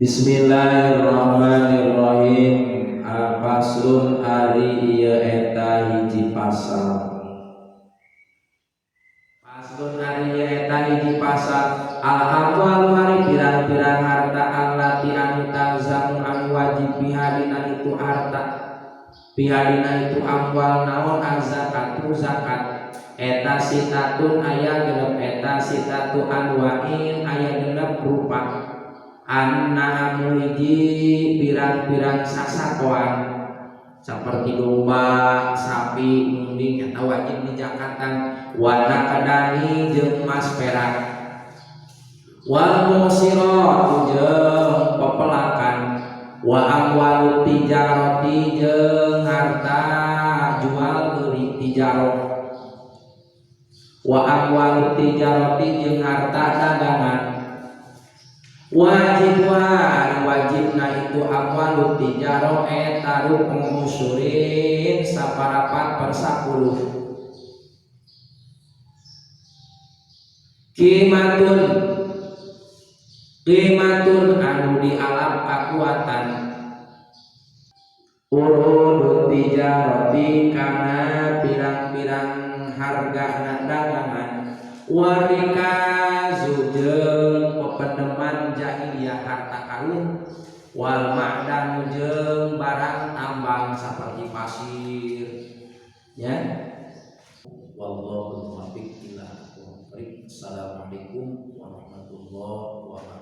Bismillahirrahmanirrahim. Al-faslun ari ieu eta hiji pasal. Faslun ari ieu eta hiji pasal. Al-amwalu ari pirang-pirang harta allati anu talzamu anu wajib pihadina itu harta. Pihadina itu amwal naon az-zakatu zakat. Eta sitatun aya genep eta sitatu anwa'in aya genep rupa. Anna hiji pirang-pirang sasakoan seperti domba, sapi, munding eta wajib dijakatan, wana kadani jeung emas perak, wal musirat jeung pepelakan, wa amwalu tijarati jeung harta jual beli tijarah, wa amwalu tijarati jeung harta dagangan. Wajibna itu amwalu tijarah eta rukun usurin saparapat per 10. Qimatun anu dialap kakuatan. Urudut tijarati kana pirang-pirang harga dagangan. Warikazu jeung pependeman jahiliyah harta karun, wal ma'dan jeung barang tambang seperti pasir, ya. Wallahu muwaffiq ila aqwamit thoriq. Assalamualaikum warahmatullahi wabarakatuh.